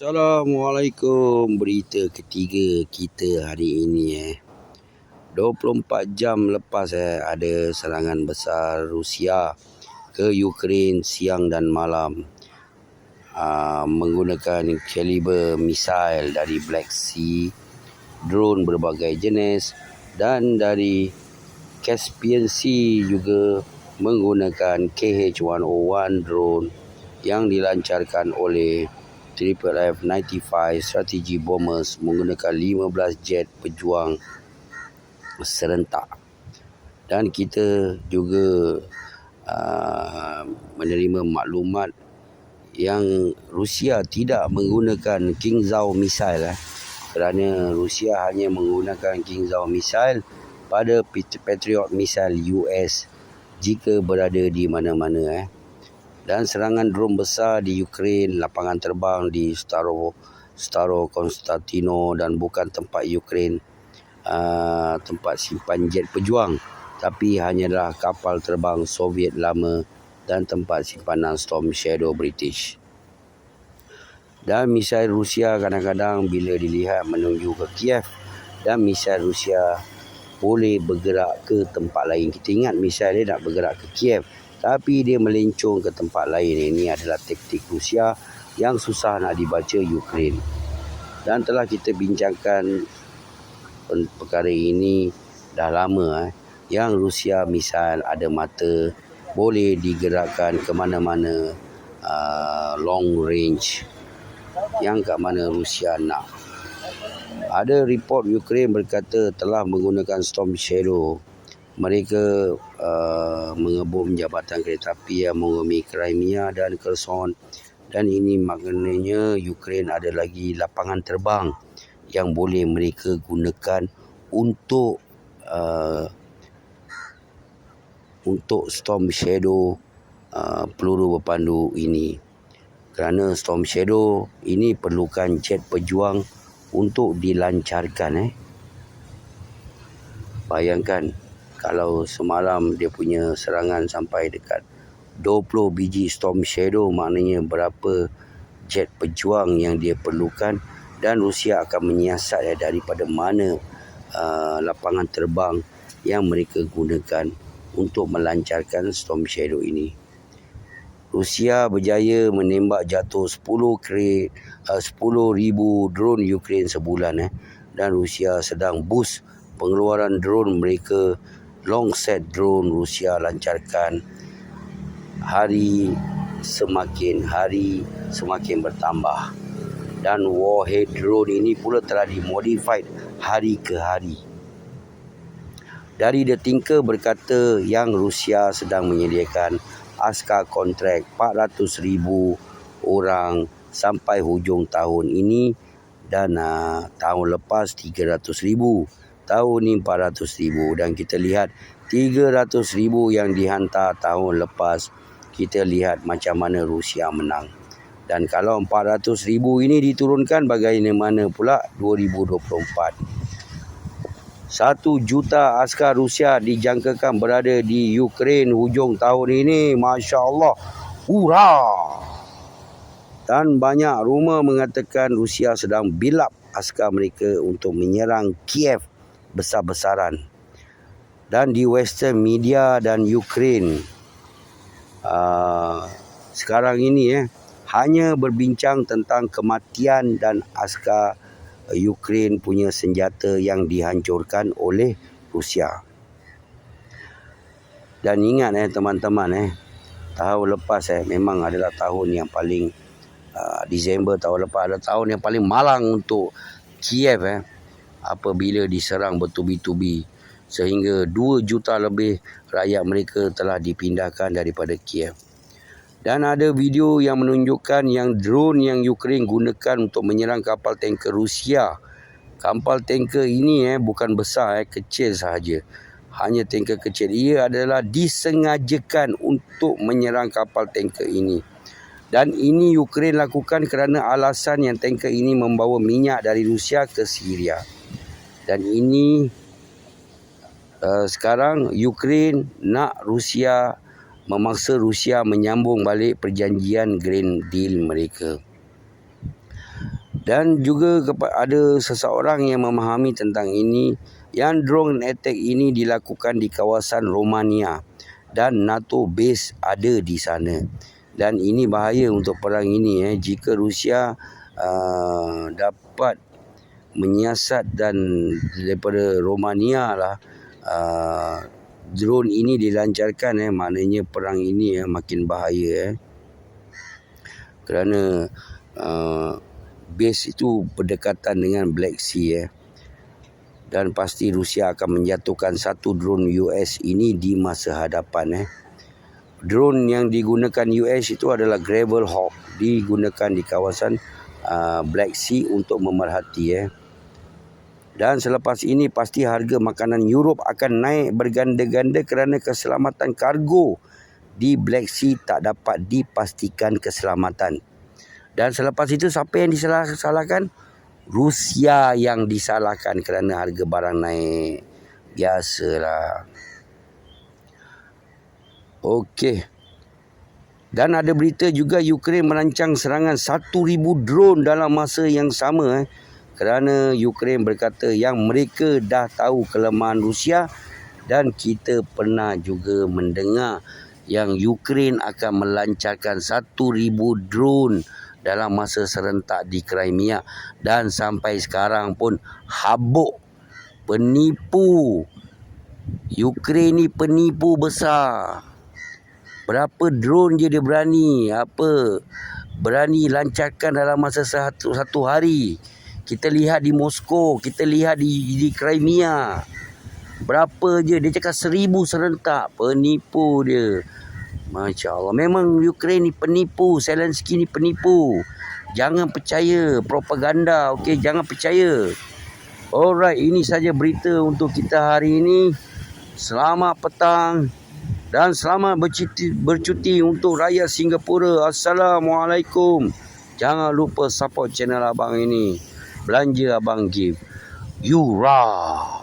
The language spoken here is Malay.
Assalamualaikum. Berita ketiga kita hari ini 24 jam lepas ada serangan besar Rusia ke Ukraine siang dan malam menggunakan kaliber misail dari Black Sea, drone berbagai jenis, dan dari Caspian Sea juga menggunakan KH-101 drone yang dilancarkan oleh F-95 Strategy Bombers menggunakan 15 jet pejuang serentak. Dan kita juga menerima maklumat yang Rusia tidak menggunakan Kingzhou missile kerana Rusia hanya menggunakan Kingzhou missile pada Patriot missile US jika berada di mana-mana Dan serangan drone besar di Ukraine, lapangan terbang di Starokonstantino, dan bukan tempat Ukraine tempat simpan jet pejuang, tapi hanyalah kapal terbang Soviet lama dan tempat simpanan Storm Shadow British. Dan misail Rusia kadang-kadang bila dilihat menuju ke Kiev, dan misail Rusia boleh bergerak ke tempat lain. Kita ingat misail dia nak bergerak ke Kiev, tapi dia melencong ke tempat lain. Ini adalah taktik Rusia yang susah nak dibaca Ukraine. Dan telah kita bincangkan perkara ini dah lama yang Rusia misail ada mata, boleh digerakkan ke mana-mana, long range yang kat mana Rusia nak. Ada report Ukraine berkata telah menggunakan Storm Shadow. Mereka mengebom jabatan kereta api yang menghubungi Crimea dan Kherson, dan ini maknanya Ukraine ada lagi lapangan terbang yang boleh mereka gunakan untuk Storm Shadow peluru berpandu ini. Kerana Storm Shadow ini perlukan jet pejuang untuk dilancarkan. Bayangkan kalau semalam dia punya serangan sampai dekat 20 biji Storm Shadow, maknanya berapa jet pejuang yang dia perlukan, dan Rusia akan menyiasat daripada mana lapangan terbang yang mereka gunakan untuk melancarkan Storm Shadow ini. Rusia berjaya menembak jatuh 10,000 drone Ukraine sebulan dan Rusia sedang boost pengeluaran drone mereka. Long set drone Rusia lancarkan semakin hari semakin bertambah, dan warhead drone ini pula telah dimodified hari ke hari. Dari The Tinker berkata yang Rusia sedang menyediakan askar kontrak 400,000 orang sampai hujung tahun ini, dan tahun lepas 300,000, tahun ni 400,000, dan kita lihat 300,000 yang dihantar tahun lepas. Kita lihat macam mana Rusia menang. Dan kalau 400,000 ini diturunkan, bagaimana pula 2024? 1 juta askar Rusia dijangkakan berada di Ukraine hujung tahun ini. Masya Allah. Hurrah! Dan banyak rumor mengatakan Rusia sedang build up askar mereka untuk menyerang Kiev besar-besaran. Dan di Western media dan Ukraine sekarang ini hanya berbincang tentang kematian dan askar Ukraine punya senjata yang dihancurkan oleh Rusia. Dan ingat teman-teman, tahun lepas memang adalah tahun yang paling Disember tahun lepas adalah tahun yang paling malang untuk Kiev apabila diserang bertubi-tubi, sehingga 2 juta lebih rakyat mereka telah dipindahkan daripada Kiev. Dan ada video yang menunjukkan yang drone yang Ukraine gunakan untuk menyerang kapal tanker Rusia. Kapal tanker ini bukan besar, kecil sahaja. Hanya tanker kecil. Ia adalah disengajakan untuk menyerang kapal tanker ini. Dan ini Ukraine lakukan kerana alasan yang tanker ini membawa minyak dari Rusia ke Syria. Dan ini sekarang Ukraine nak memaksa Rusia menyambung balik perjanjian Green Deal mereka. Dan juga ada seseorang yang memahami tentang ini, yang drone attack ini dilakukan di kawasan Romania dan NATO base ada di sana. Dan ini bahaya untuk perang ini jika Rusia dapat menyiasat dan daripada Romania lah drone ini dilancarkan maknanya perang ini makin bahaya kerana base itu berdekatan dengan Black Sea dan pasti Rusia akan menjatuhkan satu drone US ini di masa hadapan Drone yang digunakan US itu adalah Gravel Hawk, digunakan di kawasan Black Sea untuk memerhati Dan selepas ini pasti harga makanan Europe akan naik berganda-ganda kerana keselamatan kargo di Black Sea tak dapat dipastikan keselamatan. Dan selepas itu siapa yang disalahkan? Rusia yang disalahkan kerana harga barang naik. Biasalah. Okey. Dan ada berita juga Ukraine merancang serangan 1,000 drone dalam masa yang sama kerana Ukraine berkata yang mereka dah tahu kelemahan Rusia dan kita pernah juga mendengar yang Ukraine akan melancarkan 1,000 drone dalam masa serentak di Crimea dan sampai sekarang pun habuk, penipu. Ukraine ni penipu besar. Berapa drone dia berani lancarkan dalam masa satu hari. Kita lihat di Moskow, kita lihat di Crimea. Berapa je, dia cakap 1,000 serentak. Penipu dia. Masya Allah, memang Ukraine ni penipu, Zelensky ni penipu. Jangan percaya propaganda, okey, jangan percaya. Alright, ini saja berita untuk kita hari ini. Selamat petang dan selamat bercuti untuk rakyat Singapura. Assalamualaikum. Jangan lupa support channel abang ini. Belanja abang give. Yura.